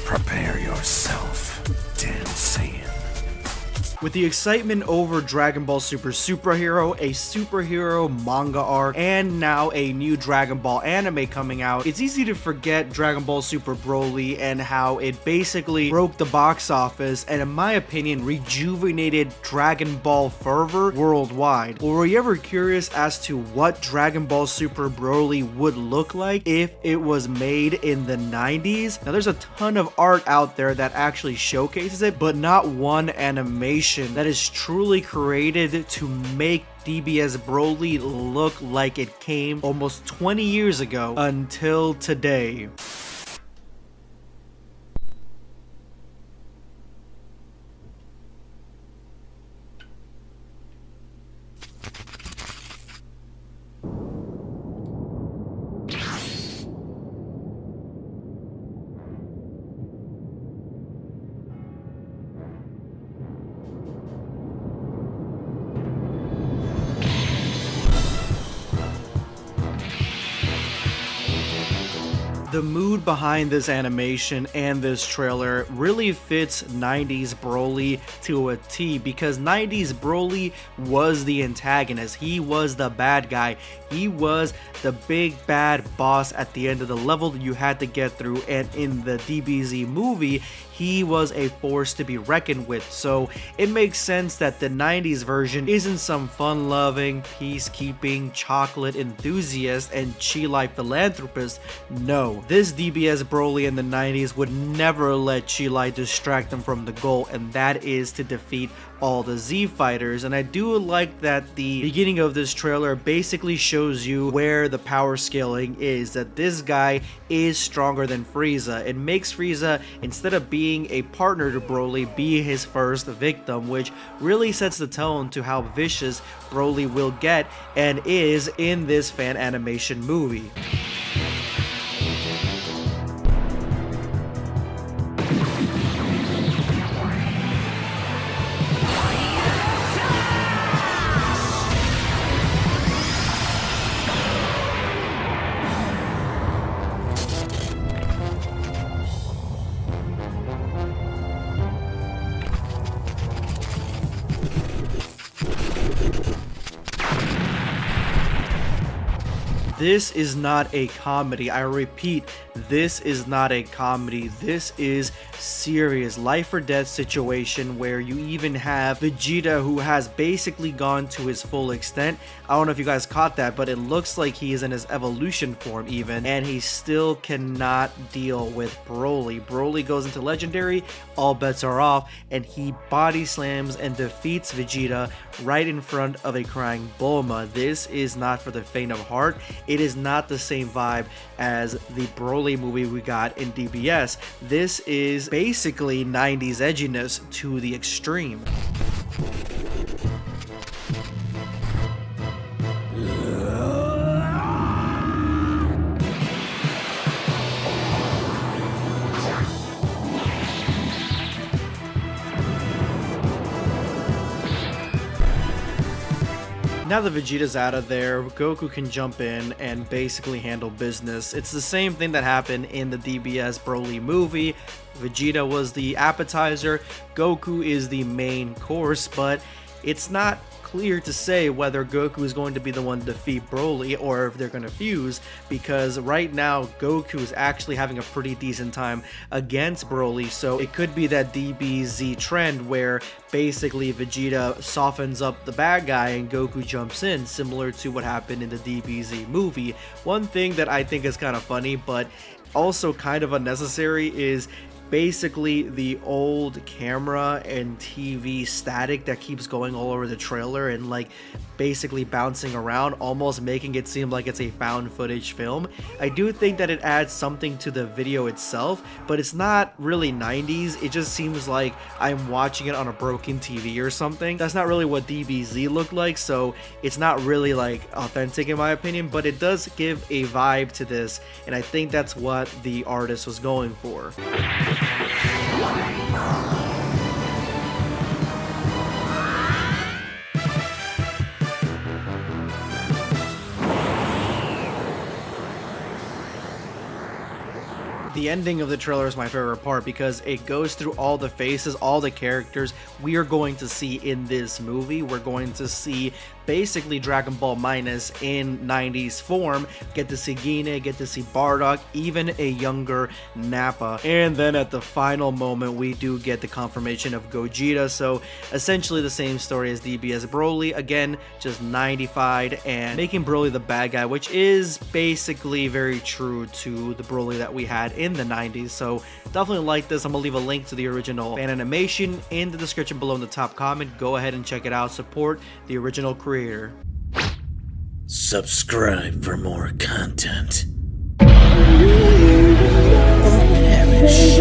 Prepare yourself, Dan Saiyan. With the excitement over Dragon Ball Super Superhero, a superhero manga arc, and now a new Dragon Ball anime coming out, it's easy to forget Dragon Ball Super BROLY and how it basically broke the box office and, in my opinion, rejuvenated Dragon Ball fervor worldwide. Or were you ever curious as to what Dragon Ball Super BROLY would look like if it was made in the 90s? Now, there's a ton of art out there that actually showcases it, but not one animation that is truly created to make DBS BROLY look like it came almost 20 years ago until today. The mood behind this animation and this trailer really fits 90's BROLY to a T, because 90's BROLY was the antagonist. He was the bad guy. He was the big bad boss at the end of the level that you had to get through, and in the DBZ movie, he was a force to be reckoned with. So it makes sense that the 90's version isn't some fun-loving, peacekeeping, chocolate enthusiast and chi-like philanthropist. No, this DBS BROLY in the 90's would never let chi-like distract them from the goal, and that is to defeat all the Z fighters. And I do like that the beginning of this trailer basically shows you where the power scaling is, that this guy is stronger than Frieza. It makes Frieza, instead of being a partner to BROLY, be his first victim, which really sets the tone to how vicious BROLY will get and is in this fan animation movie. This is not a comedy. I repeat, this is not a comedy. This is serious life or death situation where you even have Vegeta, who has basically gone to his full extent. I don't know if you guys caught that, but it looks like he is in his evolution form even, and he still cannot deal with BROLY. BROLY goes into legendary, all bets are off, and he body slams and defeats Vegeta right in front of a crying Bulma. This is not for the faint of heart. It is not the same vibe as the BROLY movie we got in DBS. This is basically 90's edginess to the extreme. Now that Vegeta's out of there, Goku can jump in and basically handle business. It's the same thing that happened in the DBS BROLY movie. Vegeta was the appetizer, Goku is the main course, but it's not clear to say whether Goku is going to be the one to defeat BROLY or if they're going to fuse, because right now Goku is actually having a pretty decent time against BROLY, so it could be that DBZ trend where basically Vegeta softens up the bad guy and Goku jumps in, similar to what happened in the DBZ movie. One thing that I think is kind of funny but also kind of unnecessary is basically the old camera and TV static that keeps going all over the trailer and like basically bouncing around, almost making it seem like it's a found footage film. I do think that it adds something to the video itself, but it's not really 90's. It just seems like I'm watching it on a broken TV or something. That's not really what DBZ looked like, so it's not really like authentic in my opinion, but it does give a vibe to this, and I think that's what the artist was going for. The ending of the trailer is my favorite part because it goes through all the faces, all the characters we are going to see in this movie. We're going to see basically Dragon Ball minus in 90s form, get to see Gine, get to see Bardock, even a younger Nappa. And then at the final moment, we do get the confirmation of Gogeta, so essentially the same story as DBS Broly, again, just 90fied and making Broly the bad guy, which is basically very true to the Broly that we had in the 90s, so definitely like this. I'm gonna leave a link to the original fan animation in the description below in the top comment. Go ahead and check it out, support the original creator. Subscribe for more content. Or perish.